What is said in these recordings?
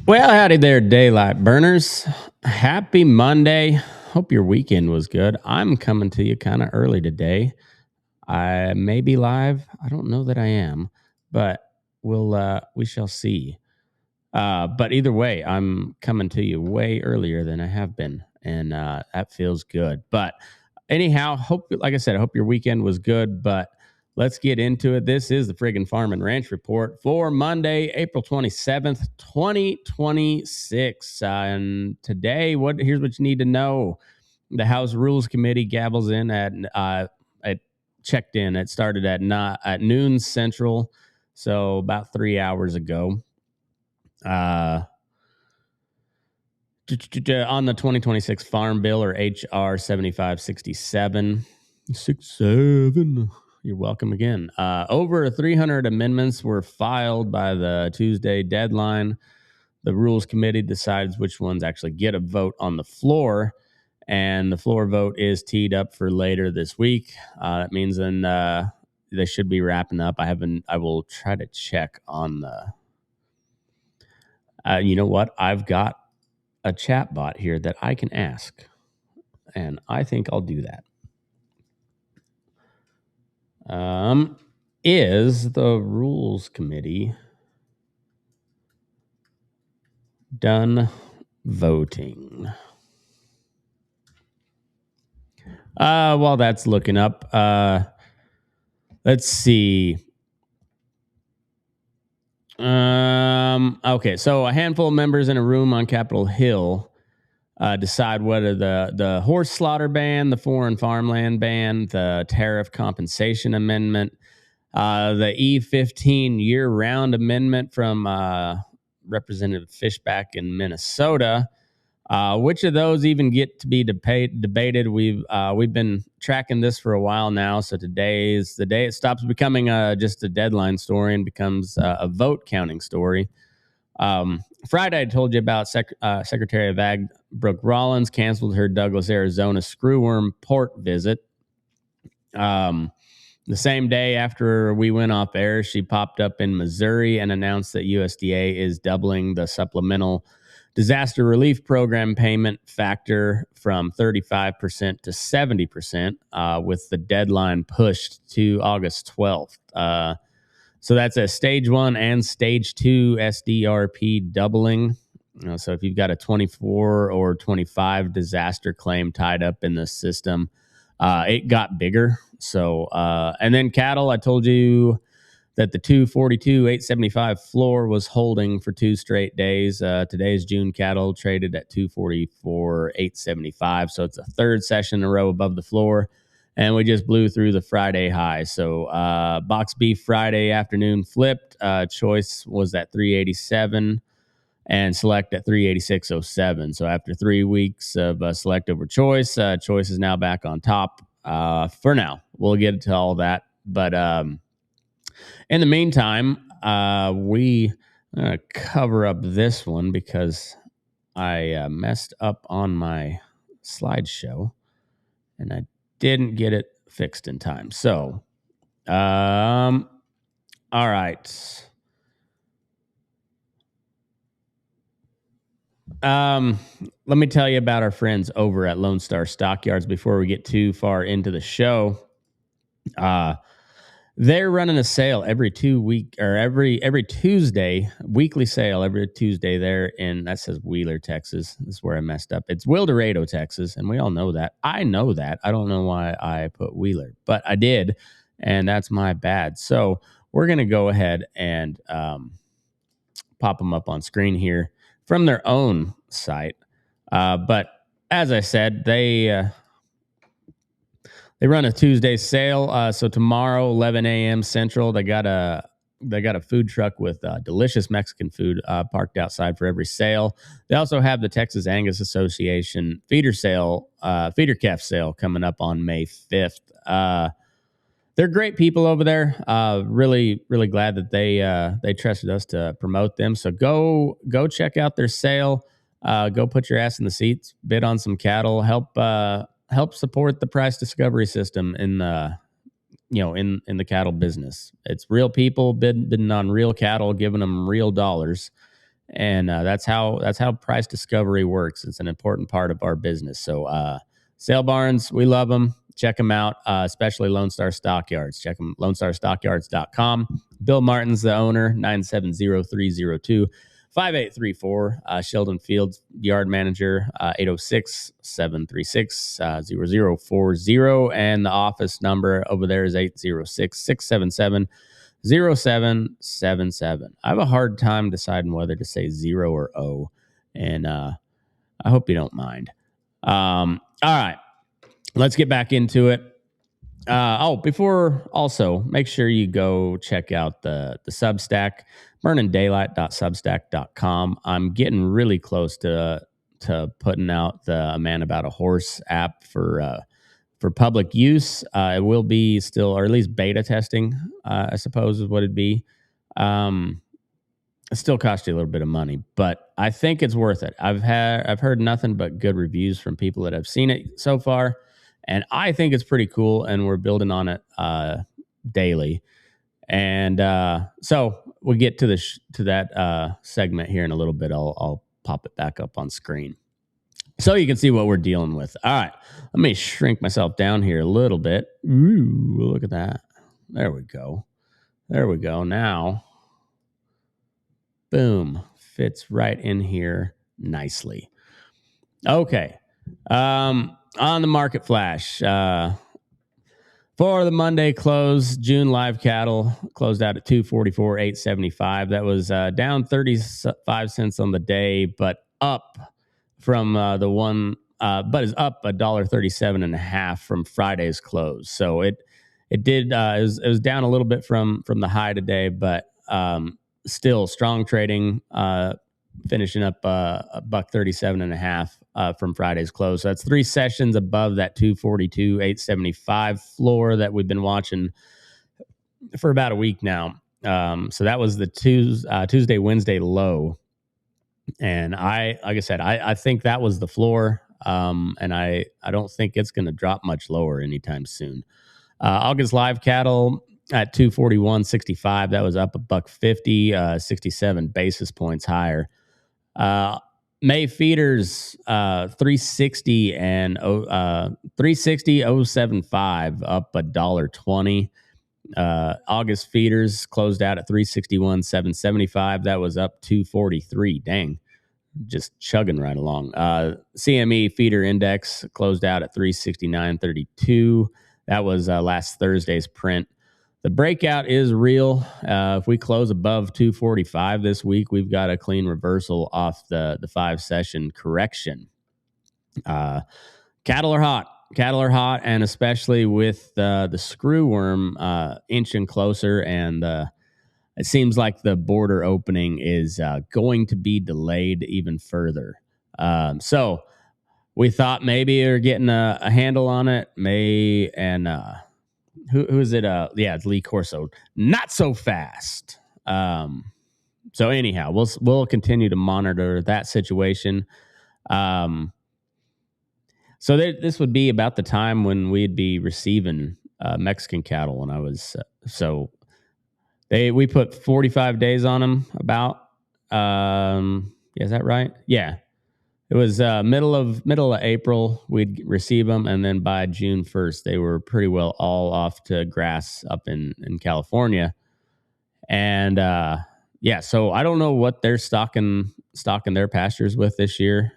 Well, howdy there, daylight burners. Happy Monday. Hope your weekend was good. I'm coming to you kind of early today. I may be live. I don't know that I am, but we shall see. But either way, I'm coming to you way earlier than I have been, and that feels good. But anyhow, like I said, I hope your weekend was good. But let's get into it. This is the Friggin' Farm and Ranch Report for Monday, April 27th, 2026. And today, here's what you need to know. The House Rules Committee gavels in at checked in. It started at noon Central, so about 3 hours ago. On the 2026 Farm Bill, or HR 7567. 67. You're welcome again. Over 300 amendments were filed by the Tuesday deadline. The Rules Committee decides which ones actually get a vote on the floor, and the floor vote is teed up for later this week. That means then they should be wrapping up. I will try to check on the. You know what? I've got a chat bot here that I can ask, and I think I'll do that. Is the Rules Committee done voting? While that's looking up, let's see. Okay, so a handful of members in a room on Capitol Hill decide whether the horse slaughter ban, the foreign farmland ban, the tariff compensation amendment, the E15 year-round amendment from Representative Fishback in Minnesota. Which of those even get to be debated? We've been tracking this for a while now, so today is the day it stops becoming just a deadline story and becomes a vote counting story. Friday, I told you about Secretary of Ag Brooke Rollins canceled her Douglas, Arizona screwworm port visit. The same day after we went off air, she popped up in Missouri and announced that USDA is doubling the supplemental disaster relief program payment factor from 35% to 70%, with the deadline pushed to August 12th. So that's a stage 1 and stage 2 SDRP doubling. So if you've got a 24 or 25 disaster claim tied up in the system, it got bigger. So, and then cattle, I told you that the 242 875 floor was holding for 2 straight days. Today's June cattle traded at 244 875. So it's a third session in a row above the floor. And we just blew through the Friday high. So box beef Friday afternoon flipped. Choice was at 387 and select at 386.07. So after 3 weeks of select over choice, choice is now back on top for now. We'll get to all that. But in the meantime, we cover up this one because I messed up on my slideshow and I didn't get it fixed in time. So, all right. Let me tell you about our friends over at Lone Star Stockyards before we get too far into the show. They're running a sale every Tuesday, weekly sale every Tuesday there in, that says Wheeler, Texas. This is where I messed up. It's Wildorado, Texas, and we all know that. I know that. I don't know why I put Wheeler, but I did, and that's my bad. So we're going to go ahead and pop them up on screen here from their own site. But as I said, they run a Tuesday sale. So tomorrow, 11 a.m. Central, they got a food truck with delicious Mexican food parked outside for every sale. They also have the Texas Angus Association feeder calf sale coming up on May 5th. They're great people over there. Really, really glad that they trusted us to promote them. So go check out their sale. Go put your ass in the seats, bid on some cattle, help support the price discovery system in the cattle business. It's real people bidding on real cattle, giving them real dollars, and that's how price discovery works. It's an important part of our business. So sale barns, we love them. Check them out, especially Lone Star Stockyards. Check them, LoneStarStockyards.com. Bill Martin's the owner, 970-302-5834. Sheldon Fields, yard manager, 806-736-0040. And the office number over there is 806-677-0777. I have a hard time deciding whether to say 0 or O, and I hope you don't mind. All right. Let's get back into it. Before also, make sure you go check out the Substack, burningdaylight.substack.com. I'm getting really close to putting out the A Man About a Horse app for public use. It will be still, or at least beta testing, I suppose is what it'd be. It still costs you a little bit of money, but I think it's worth it. I've heard nothing but good reviews from people that have seen it so far. And I think it's pretty cool, and we're building on it daily. And so we'll get to that segment here in a little bit. I'll pop it back up on screen so you can see what we're dealing with. All right, let me shrink myself down here a little bit. Ooh, look at that. There we go. Now, boom, fits right in here nicely. Okay. On the market flash, for the Monday close, June live cattle closed out at 244.875. That was down 35 cents on the day, but up from but is up $1.37.5 from Friday's close. So it was down a little bit from the high today, but still strong trading. Finishing up $1.37.5 from Friday's close. So that's 3 sessions above that 242.875 floor that we've been watching for about a week now. So that was the Tuesday, Wednesday low. And like I said, I think that was the floor. And I don't think it's going to drop much lower anytime soon. August live cattle at 241.65. That was up $1.50, 67 basis points higher. May feeders 360 and 360.075 up $1.20. August feeders closed out at 361.775. That was up 243. Dang, just chugging right along. CME feeder index closed out at 369.32. That was last Thursday's print. The breakout is real. If we close above 245 this week, we've got a clean reversal off the 5-session correction. Cattle are hot. Cattle are hot, and especially with the screw worm inching closer, and it seems like the border opening is going to be delayed even further. So we thought maybe you're getting a handle on it. Who is it? Yeah, it's Lee Corso. Not so fast. So anyhow, we'll continue to monitor that situation. So this would be about the time when we'd be receiving Mexican cattle. When I was we put 45 days on them. About is that right? Yeah, it was middle of April we'd receive them, and then by June 1st they were pretty well all off to grass up in California. And yeah, so I don't know what they're stocking their pastures with this year.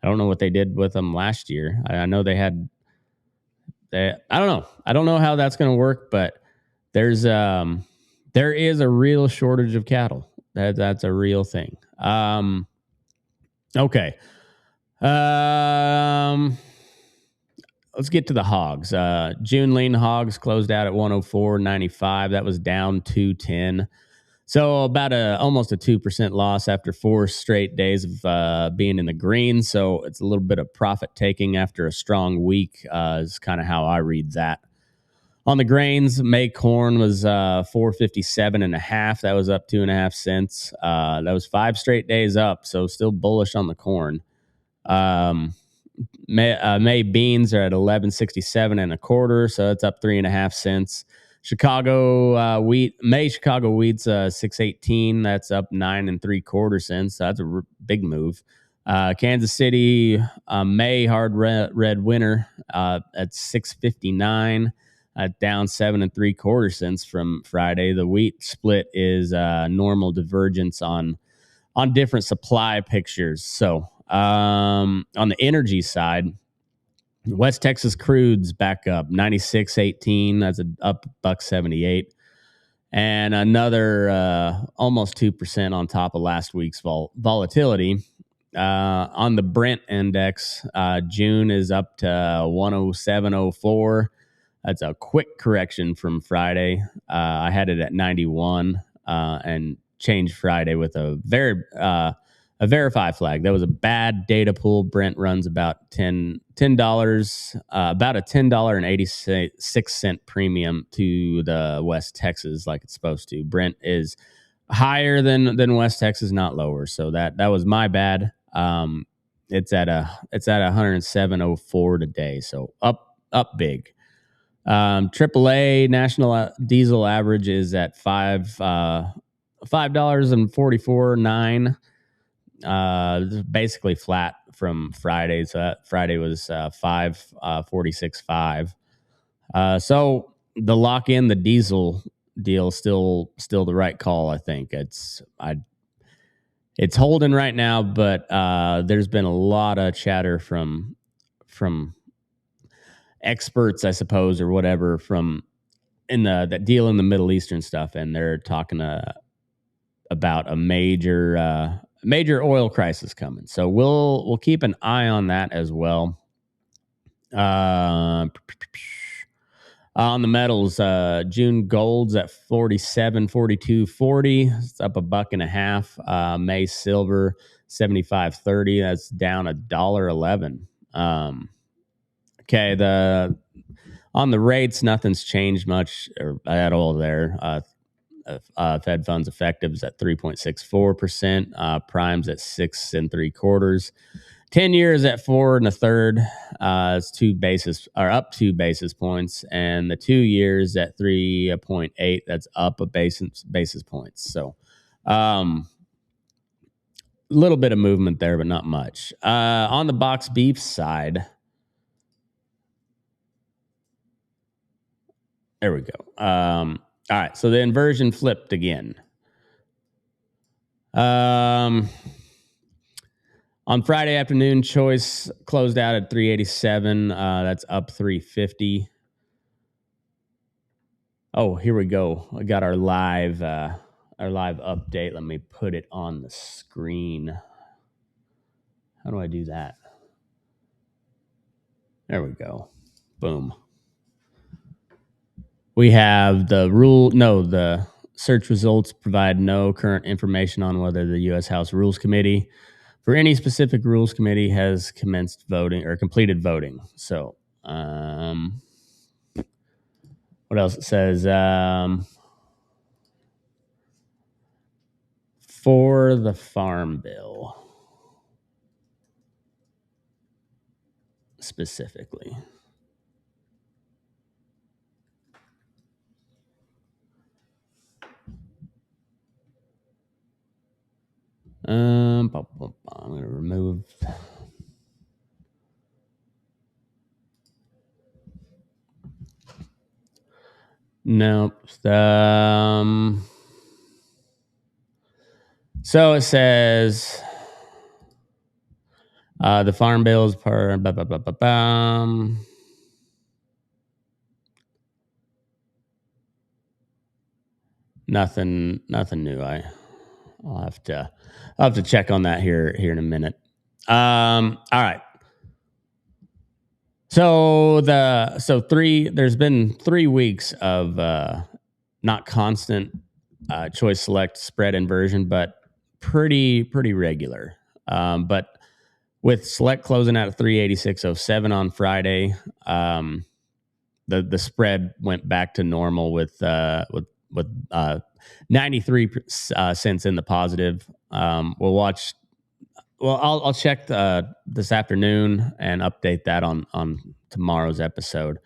I don't know what they did with them last year. I know they had. I don't know. I don't know how that's going to work, but there is a real shortage of cattle. That's a real thing. Okay. Let's get to the hogs. June lean hogs closed out at 104.95. That was down 210. So about almost a 2% loss after 4 straight days of being in the green. So it's a little bit of profit taking after a strong week is kind of how I read that. On the grains, May corn was 457.5. That was up 2.5 cents. That was 5 straight days up. So still bullish on the corn. May beans are at 11.67 1/4. So it's up 3.5 cents. Chicago wheat, May Chicago wheat's 6.18. That's up 9 3/4 cents. So that's a big move. Kansas City May hard red winter at 6.59, down 7 3/4 cents from Friday. The wheat split is normal divergence on different supply pictures. So on the energy side, West Texas crude's back up 96.18. That's up $1.78, and another almost 2% on top of last week's volatility. On the Brent index, June is up to 107.04. That's a quick correction from Friday. I had it at 91 and changed Friday with a verify flag. That was a bad data pool. Brent runs about $10, about a $10.86 premium to the West Texas, like it's supposed to. Brent is higher than West Texas, not lower. So that was my bad. It's at 107.04 today. So up big. AAA national diesel average is at $5.44.9. Basically flat from Friday. So that Friday was 5.46.5. So the lock in the diesel deal still the right call. I think it's holding right now, but there's been a lot of chatter from experts, I suppose, or whatever, from in that deal in the Middle Eastern stuff, and they're talking about a major oil crisis coming. So we'll keep an eye on that as well. On the metals, June gold's at 47.42.40. It's up $1.50. May silver 75.30. That's down $1.11. Okay, on the rates, nothing's changed much at all there. Fed funds effectives at 3.64%. Primes at 6 3/4. 10 years at 4 1/3. It's up 2 basis points, and the 2 years at 3.8. That's up a basis points. So, little bit of movement there, but not much. On the box beef side, there we go. All right, so the inversion flipped again. On Friday afternoon, choice closed out at 387. That's up 350. Oh, here we go. I got our live update. Let me put it on the screen. How do I do that? There we go. Boom. We have the search results provide no current information on whether the U.S. House Rules Committee for any specific rules committee has commenced voting or completed voting. So, what else? It says, for the Farm Bill specifically. I'm going to remove. Nope. So it says the Farm Bill is per. Nothing new. I'll have to check on that here in a minute. All right. So there's been 3 weeks of not constant choice select spread inversion, but pretty regular. But with select closing out at 386.07 on Friday, the spread went back to normal with 93 cents in the positive. I'll check this afternoon and update that on tomorrow's episode.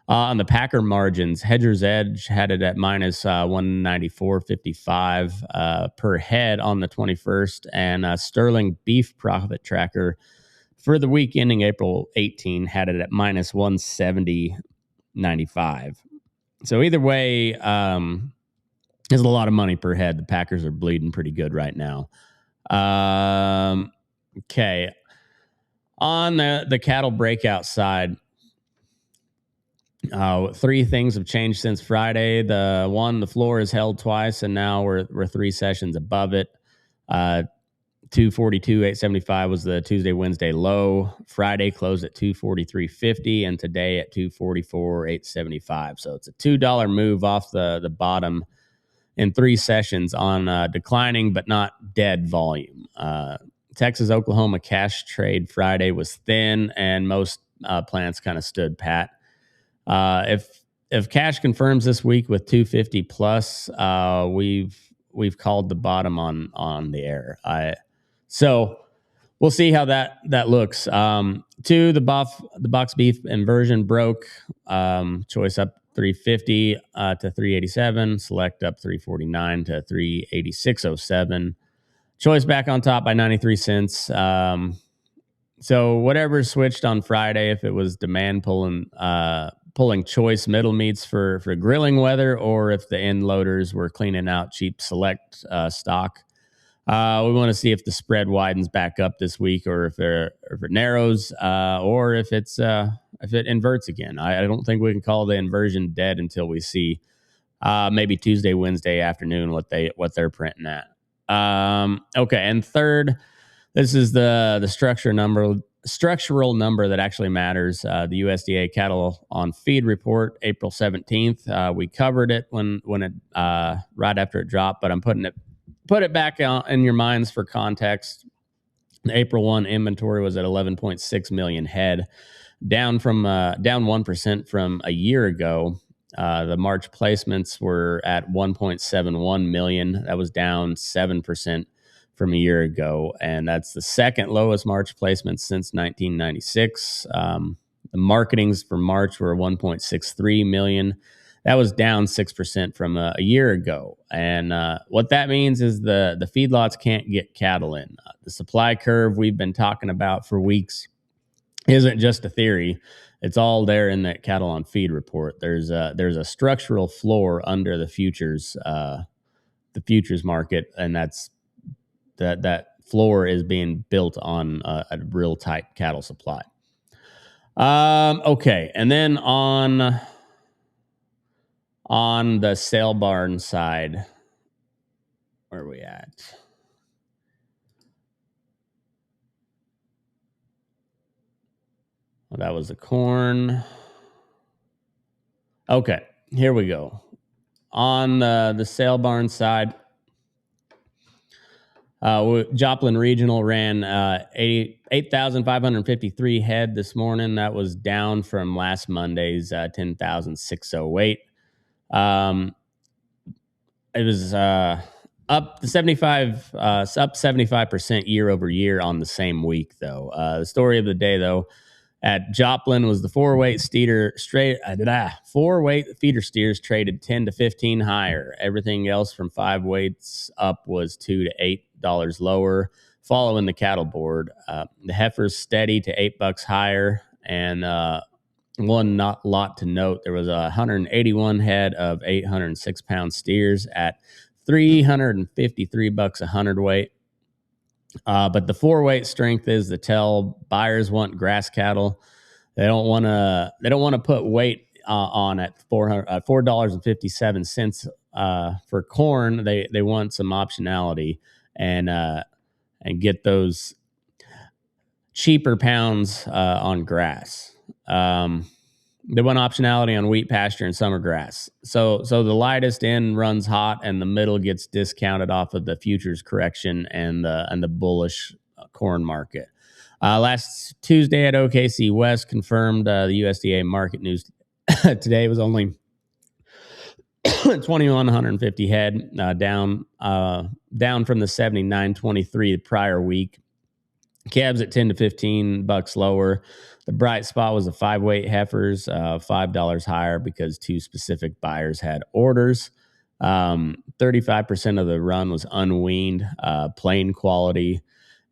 On the Packer margins, Hedger's Edge had it at minus 194.55 per head on the 21st, and Sterling Beef Profit Tracker for the week ending April 18 had it at minus 170.95. So either way, there's a lot of money per head. The Packers are bleeding pretty good right now. Okay. On the cattle breakout side, 3 things have changed since Friday. The floor is held twice, and now we're 3 sessions above it. 242.875 was the Tuesday, Wednesday low. Friday closed at 243.50, and today at 244.875. So it's a $2 move off the bottom in 3 sessions on declining but not dead volume. Texas Oklahoma cash trade Friday was thin, and most plants kind of stood pat. If cash confirms this week with 250 plus, we've called the bottom on the air. So we'll see how that looks. The box beef inversion broke. Choice up 350 to 387. Select up 349 to 386.07. Choice back on top by 93 cents. So whatever switched on Friday, if it was demand pulling choice middle meats for grilling weather, or if the end loaders were cleaning out cheap select stock. We want to see if the spread widens back up this week, or if it narrows, or if it inverts again. I don't think we can call the inversion dead until we see maybe Tuesday, Wednesday afternoon what they're printing at. Okay, and third, this is the structural number that actually matters. The USDA cattle on feed report, April 17th. We covered it when it right after it dropped, but I'm put it back in your minds for context. The April 1 inventory was at 11.6 million head, down 1% from a year ago. The March placements were at 1.71 million. That was down 7% from a year ago, and that's the second lowest March placement since 1996. The marketings for March were 1.63 million. That was down 6% from a year ago. And what that means is the feedlots can't get cattle in. The supply curve we've been talking about for weeks isn't just a theory. It's all there in that cattle on feed report. There's a structural floor under the futures market, and that floor is being built on a real tight cattle supply. Okay, and then on the sale barn side, where are we at? Well, that was the corn. Okay, here we go. On the sale barn side, Joplin Regional ran 8,553 head this morning. That was down from last Monday's 10,608. It was up 75% year over year on the same week, though. The story of the day, though, at Joplin was the four-weight feeder steers traded 10 to 15 higher. Everything else from 5 weights up was $2 to $8 lower. Following the cattle board, the heifers steady to $8 higher, and one not lot to note: there was 181 head of 806-pound steers at $353 a hundredweight. But the 4-weight strength is the tell. Buyers want grass cattle. They don't want to put weight on at $4.57 for corn. They want some optionality and get those cheaper pounds on grass. They want optionality on wheat pasture and summer grass. So the lightest end runs hot, and the middle gets discounted off of the futures correction and the bullish corn market. Last Tuesday at OKC West confirmed the USDA market news today was only 2,150 head, down from the 7,923 the prior week. Calves at 10 to 15 bucks lower. The bright spot was the 5-weight heifers, $5 higher because 2 specific buyers had orders. 35% of the run was unweaned, plain quality,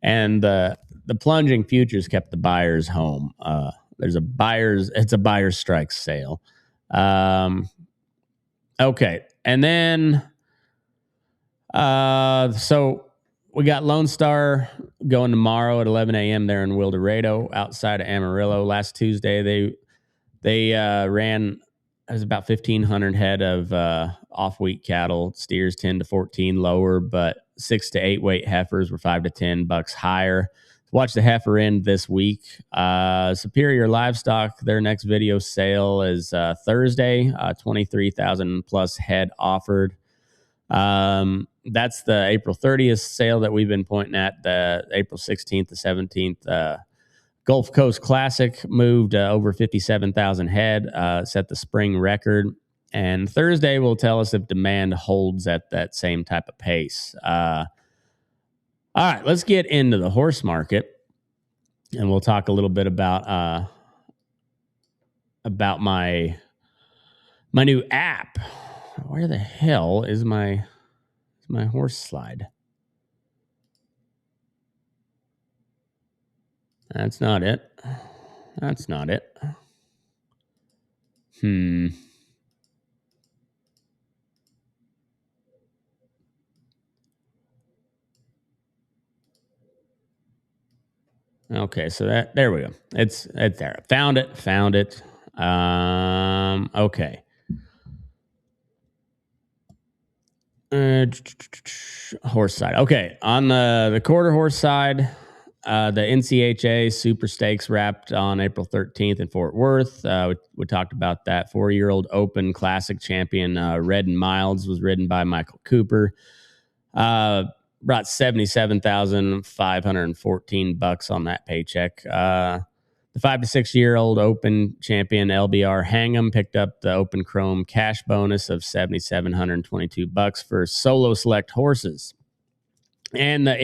and the plunging futures kept the buyers home. It's a buyer's strike sale. Okay, and then so we got Lone Star going tomorrow at 11 a.m. there in Wildorado outside of Amarillo. Last Tuesday, they ran, it was about 1,500 head of off-wheat cattle, steers 10 to 14 lower, but 6 to 8 weight heifers were $5 to $10 higher. Watch the heifer end this week. Superior Livestock, their next video sale is Thursday, 23,000 plus head offered. That's the April 30th sale that we've been pointing at. The April 16th to 17th Gulf Coast Classic moved over 57,000 head, set the spring record. And Thursday will tell us if demand holds at that same type of pace. All right, let's get into the horse market, and we'll talk a little bit about my new app. Where the hell is my horse slide? That's not it. That's not it. Okay, so there we go. It's there. Found it. Okay. Horse side. Okay, on the quarter horse side, the NCHA Super Stakes wrapped on April 13th in Fort Worth. We talked about that. 4-year-old Open Classic champion Redden Miles was ridden by Michael Cooper. Brought $77,514 on that paycheck. The 5 to 6 year old Open champion LBR Hang'em picked up the Open Chrome cash bonus of $7,722 for solo select horses. And the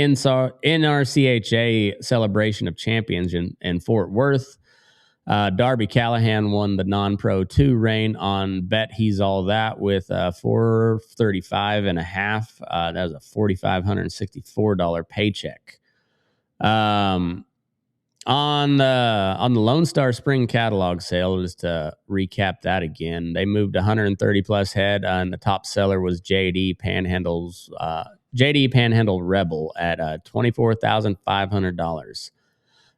NRCHA Celebration of Champions in Fort Worth, Darby Callahan won the non-pro 2 reign on Bet He's All That with $435.5. That was a $4,564 paycheck. On the Lone Star Spring Catalog sale, just to recap that again, they moved 130 plus head, and the top seller was JD Panhandle's JD Panhandle Rebel at $24,500.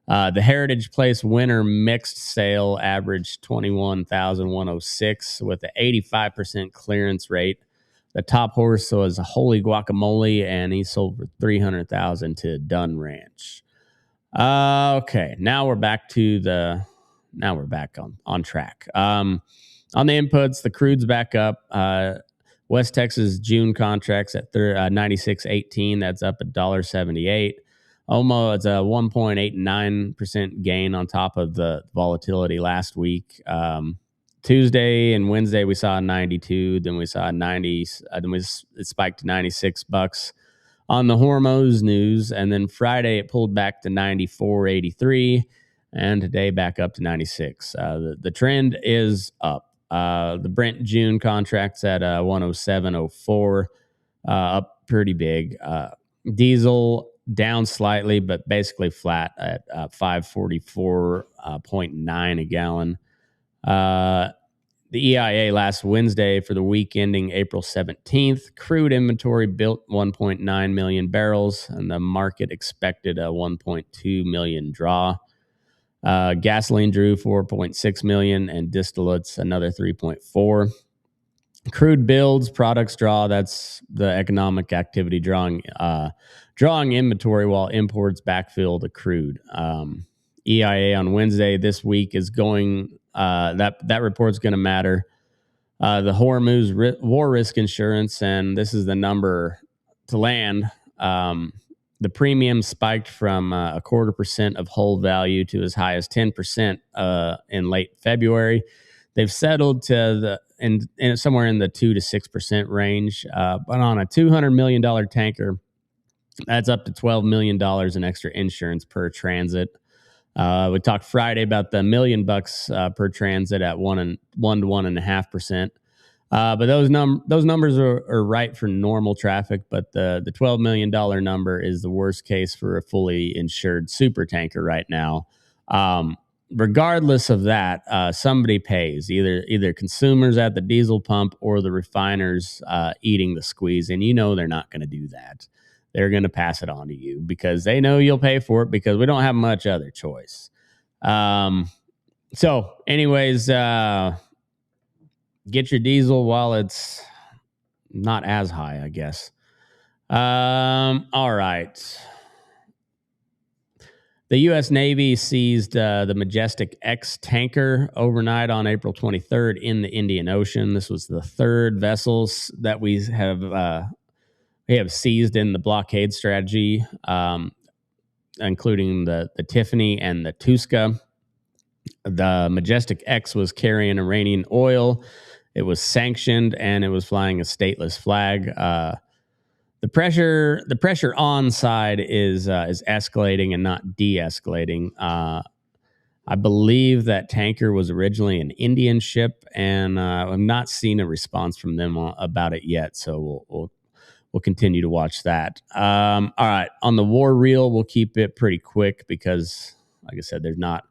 The Heritage Place Winter Mixed Sale averaged $21,106 with an 85% clearance rate. The top horse was Holy Guacamole, and he sold for $300,000 to Dunn Ranch. Okay, now we're back on track. On the inputs, the crude's back up. West Texas June contracts at 96.18. That's up $1.78. Almost a 1.89% gain on top of the volatility last week. Tuesday and Wednesday we saw a 92, then we saw a 90, it spiked to $96 on the Hormuz news, and then Friday it pulled back to 94.83, and today back up to 96. The trend is up. The Brent June contract's at 107.04, up pretty big. Diesel down slightly, but basically flat at 544.9 a gallon. The EIA last Wednesday for the week ending April 17th, crude inventory built 1.9 million barrels, and the market expected a 1.2 million draw. Gasoline drew 4.6 million, and distillates another 3.4. Crude builds, products draw. That's the economic activity drawing inventory, while imports backfill the crude. EIA on Wednesday this week is going. That report's going to matter. The Hormuz war risk insurance, and this is the number to land. The premium spiked from 0.25% of whole value to as high as 10% in late February. They've settled to somewhere in the 2 to 6% range. But on a $200 million tanker, that's up to $12 million in extra insurance per transit. We talked Friday about the $1 million per transit at 1 to 1.5%. But those numbers are right for normal traffic, but the $12 million number is the worst case for a fully insured super tanker right now. Regardless of that, somebody pays, either consumers at the diesel pump or the refiners eating the squeeze, and they're not going to do that. They're going to pass it on to you because they know you'll pay for it, because we don't have much other choice. So anyways, get your diesel while it's not as high, I guess. All right. The U.S. Navy seized the Majestic X tanker overnight on April 23rd in the Indian Ocean. This was the third vessels that we have seized in the blockade strategy, including the Tiffany and the Tuska. The Majestic X was carrying Iranian oil. It was sanctioned, and it was flying a stateless flag. The pressure on side is escalating and not de-escalating. I believe that tanker was originally an Indian ship, and I've not seen a response from them about it yet. So we'll continue to watch that. All right, on the war reel, we'll keep it pretty quick because, like I said, there's not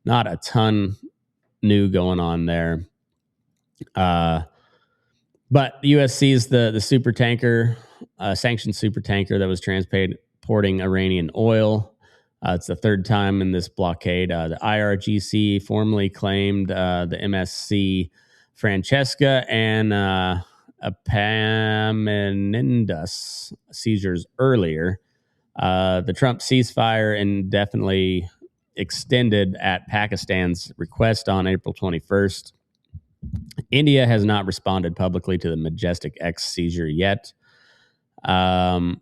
a ton new going on there. But the U.S. seized the super tanker, sanctioned super tanker that was transporting Iranian oil. It's the third time in this blockade. The IRGC formally claimed the MSC Francesca and Epaminondas seizures earlier. The Trump ceasefire indefinitely extended at Pakistan's request on April 21st. India has not responded publicly to the Majestic X seizure yet. But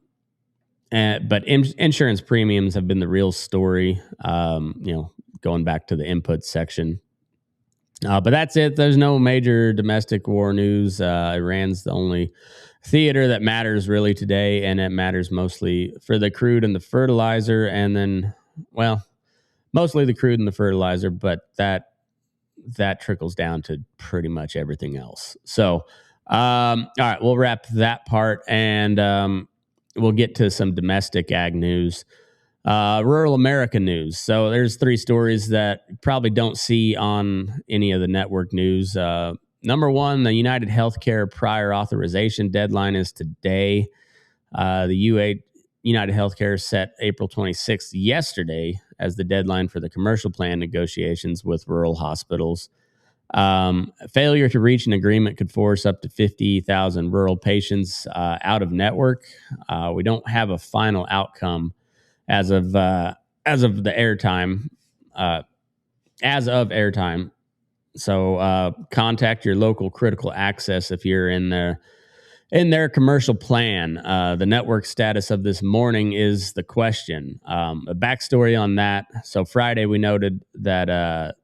insurance premiums have been the real story, going back to the input section. But that's it. There's no major domestic war news. Iran's the only theater that matters really today, and it matters mostly for the crude and the fertilizer, and then, mostly the crude and the fertilizer, but that trickles down to pretty much everything else. So, all right, we'll wrap that part, and we'll get to some domestic ag news. Rural America news. So there's 3 stories that you probably don't see on any of the network news. Number 1, the United Healthcare prior authorization deadline is today. The United Healthcare set April 26th yesterday as the deadline for the commercial plan negotiations with rural hospitals. Failure to reach an agreement could force up to 50,000 rural patients out of network. We don't have a final outcome as of the airtime. As of airtime, so contact your local critical access if you're in their commercial plan. The network status of this morning is the question. A backstory on that. So Friday we noted that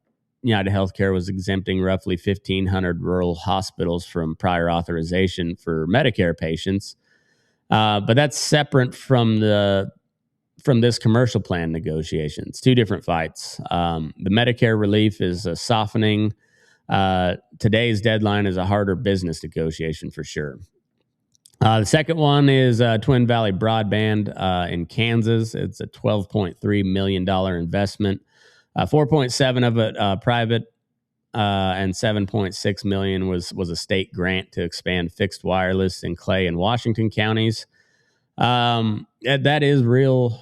United Healthcare was exempting roughly 1,500 rural hospitals from prior authorization for Medicare patients, but that's separate from this commercial plan negotiations. Two different fights. The Medicare relief is softening. Today's deadline is a harder business negotiation for sure. The second one is Twin Valley Broadband in Kansas. It's a $12.3 million investment. 4.7 of it private, and 7.6 million was a state grant to expand fixed wireless in Clay and Washington counties. That is real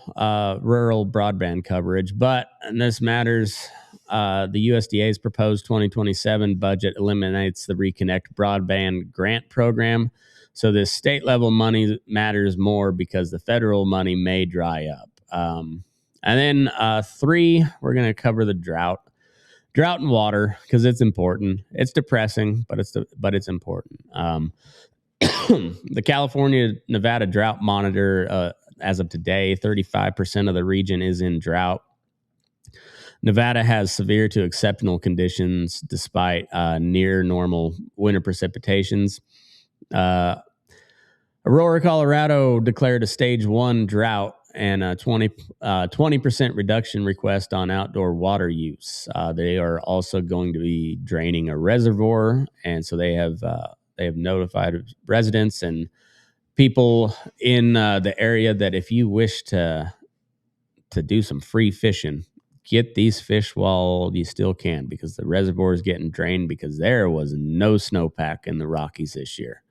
rural broadband coverage, but and this matters. The USDA's proposed 2027 budget eliminates the Reconnect Broadband Grant Program. So this state level money matters more because the federal money may dry up. And then 3, we're going to cover the drought and water because it's important. It's depressing, but it's important. The California-Nevada Drought Monitor, as of today, 35% of the region is in drought. Nevada has severe to exceptional conditions despite near normal winter precipitations. Aurora, Colorado declared a stage 1 drought and a 20% reduction request on outdoor water use. They are also going to be draining a reservoir, and so they have notified residents and people in the area that if you wish to do some free fishing, get these fish while you still can, because the reservoir is getting drained because there was no snowpack in the Rockies this year.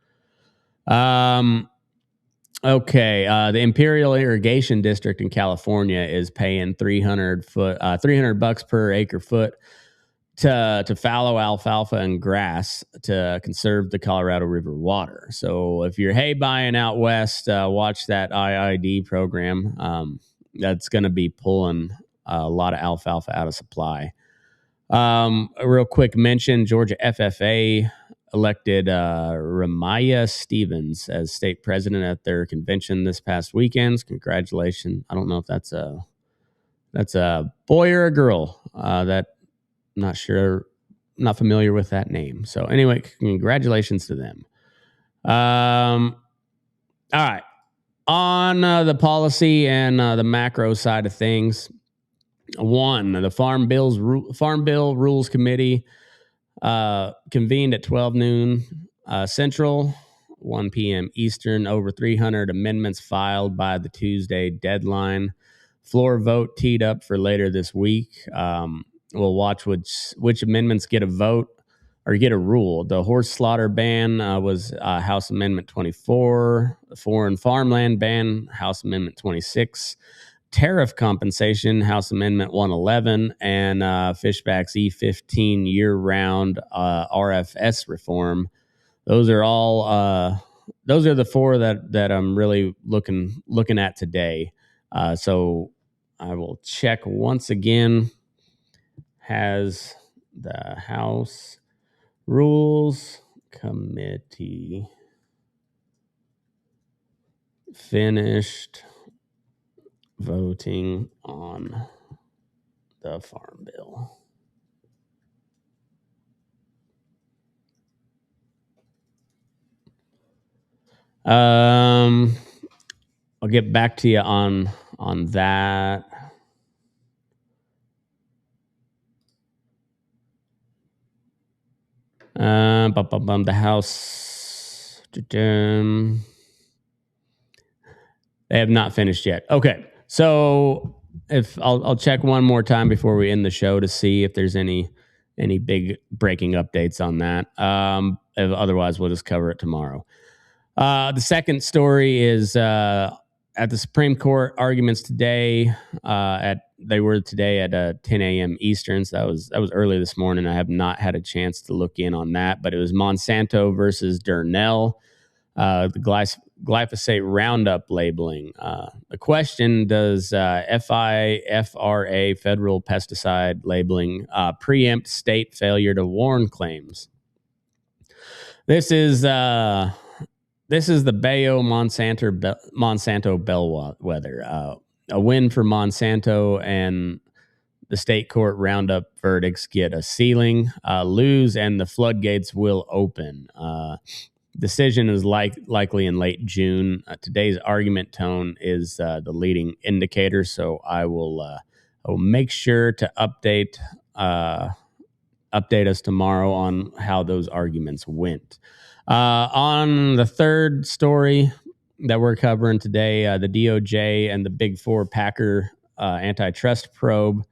Okay. The Imperial Irrigation District in California is paying $300 per acre foot to fallow alfalfa and grass to conserve the Colorado River water. So if you're hay buying out west, watch that IID program. That's going to be pulling a lot of alfalfa out of supply. A real quick mention, Georgia FFA elected Ramaya Stevens as state president at their convention this past weekend. Congratulations. I don't know if that's a boy or a girl. Not sure, not familiar with that name. So anyway, congratulations to them. All right. On the policy and the macro side of things, the Farm Bill Rules Committee convened at 12 noon Central, 1 p.m. Eastern. Over 300 amendments filed by the Tuesday deadline. Floor vote teed up for later this week. We'll watch which amendments get a vote or get a rule. The horse slaughter ban was House Amendment 24. The foreign farmland ban, House Amendment 26. Tariff compensation, House Amendment 111, and Fishback's E15 year-round RFS reform. Those are all. Those are the 4 that I'm really looking at today. So I will check once again. Has the House Rules Committee finished voting on the Farm Bill? I'll get back to you on that. The House, they have not finished yet. Okay, so if I'll check one more time before we end the show to see if there's any big breaking updates on that. Otherwise, we'll just cover it tomorrow. The second story is at the Supreme Court arguments today. They were today at 10 a.m. Eastern. So that was early this morning. I have not had a chance to look in on that, but it was Monsanto versus Durnell. The glyphosate Roundup labeling. The question: does FIFRA, federal pesticide labeling, preempt state failure to warn claims? This is the Bayo Monsanto bellwether. A win for Monsanto, and the state court Roundup verdicts get a ceiling. Lose, and the floodgates will open. Decision is likely in late June. Today's argument tone is the leading indicator, so I will make sure to update us tomorrow on how those arguments went. On the third story that we're covering today, the DOJ and the Big Four Packer antitrust probe.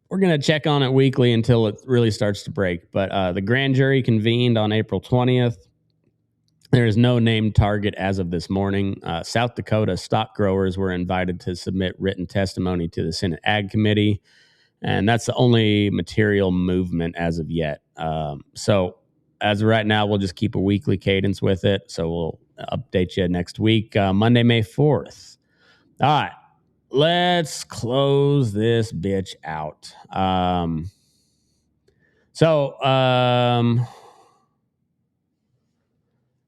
We're going to check on it weekly until it really starts to break. But the grand jury convened on April 20th. There is no named target as of this morning. South Dakota stock growers were invited to submit written testimony to the Senate Ag Committee, and that's the only material movement as of yet. So as of right now, we'll just keep a weekly cadence with it. So we'll update you next week, Monday, May 4th. All right, let's close this bitch out.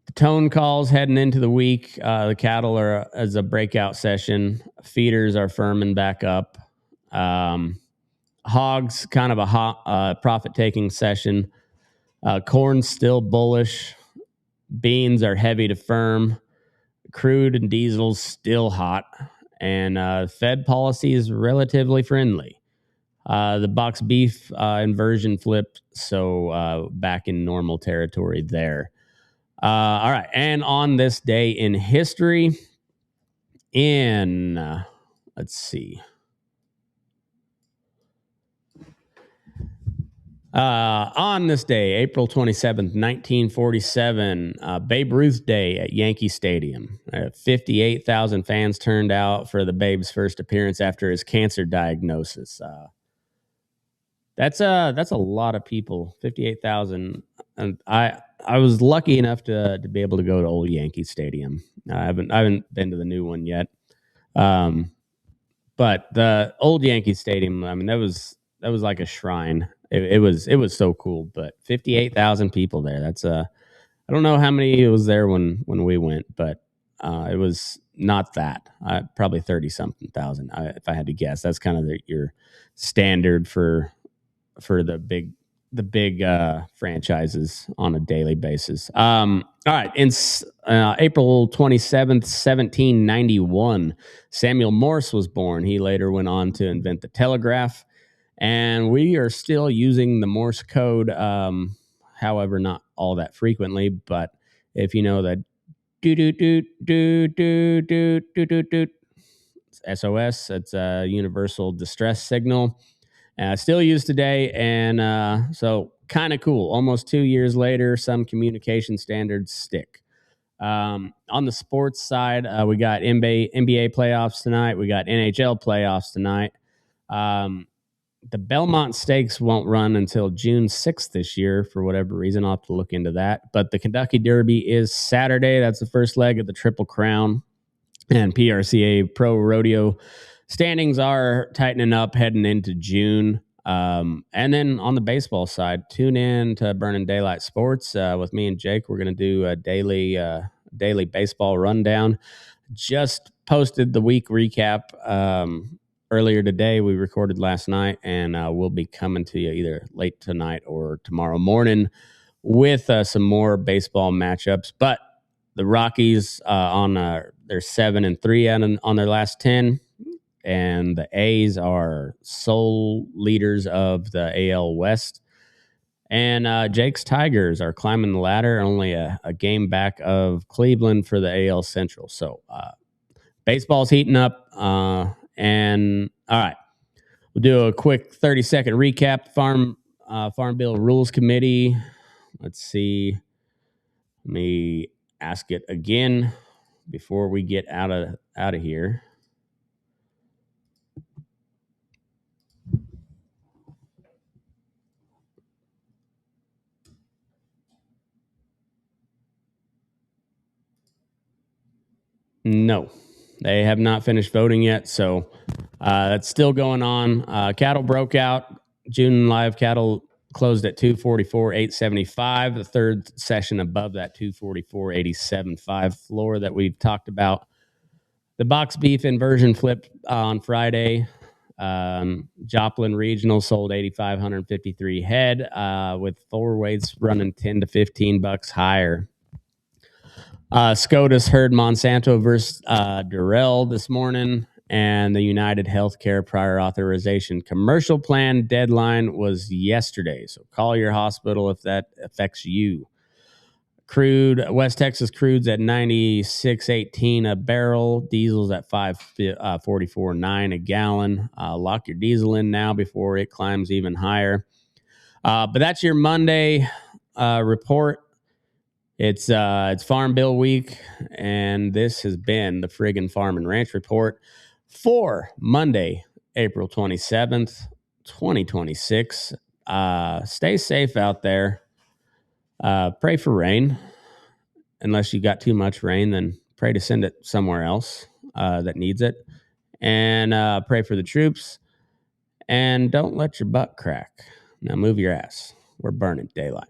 The tone calls heading into the week. The cattle are as a breakout session. Feeders are firming back up. Hogs, kind of a profit-taking session. Corn's still bullish. Beans are heavy to firm. Crude and diesel's still hot. And Fed policy is relatively friendly. The box beef inversion flipped, so back in normal territory there. All right, and on this day in history, let's see. On this day, April 27th, 1947, Babe Ruth Day at Yankee Stadium. 58,000 fans turned out for the Babe's first appearance after his cancer diagnosis. That's a lot of people. 58,000, and I was lucky enough to be able to go to old Yankee Stadium. I haven't been to the new one yet. But the old Yankee Stadium, I mean, that was like a shrine. It was so cool. But 58,000 people there. That's I don't know how many it was there when we went, but it was not that. Probably 30 something thousand, if I had to guess. That's kind of your standard for the big franchises on a daily basis. All right. In April 27th, 1791, Samuel Morse was born. He later went on to invent the telegraph, and we are still using the Morse code. However, not all that frequently, but if you know that SOS, it's a universal distress signal. Still used today, and so kind of cool. Almost 2 years later, some communication standards stick. On the sports side, we got NBA playoffs tonight. We got NHL playoffs tonight. The Belmont Stakes won't run until June 6th this year for whatever reason. I'll have to look into that. But the Kentucky Derby is Saturday. That's the first leg of the Triple Crown. And PRCA Pro Rodeo standings are tightening up heading into June. And then on the baseball side, tune in to Burning Daylight Sports with me and Jake. We're going to do a daily baseball rundown. Just posted the week recap earlier today. We recorded last night, and we'll be coming to you either late tonight or tomorrow morning with some more baseball matchups. But the Rockies they're 7-3 on their last 10. And the A's are sole leaders of the AL West. And Jake's Tigers are climbing the ladder, only a game back of Cleveland for the AL Central. So baseball's heating up. And all right, we'll do a quick 30-second recap. Farm Bill Rules Committee. Let's see. Let me ask it again before we get out of here. No, they have not finished voting yet, so that's still going on. Cattle broke out. June live cattle closed at 244,875. The third session above that 244,875 floor that we've talked about. The box beef inversion flipped on Friday. Joplin Regional sold 8,553 head with four weights running 10 to 15 bucks higher. SCOTUS heard Monsanto versus Durrell this morning, and the United Healthcare prior authorization commercial plan deadline was yesterday. So call your hospital if that affects you. Crude, West Texas crude's at 96.18 a barrel. Diesel's at 544.9 a gallon. Lock your diesel in now before it climbs even higher. But that's your Monday report. It's Farm Bill Week, and this has been the Friggin' Farm and Ranch Report for Monday, April 27th, 2026. Stay safe out there. Pray for rain. Unless you got too much rain, then pray to send it somewhere else that needs it. And pray for the troops. And don't let your butt crack. Now move your ass. We're burning daylight.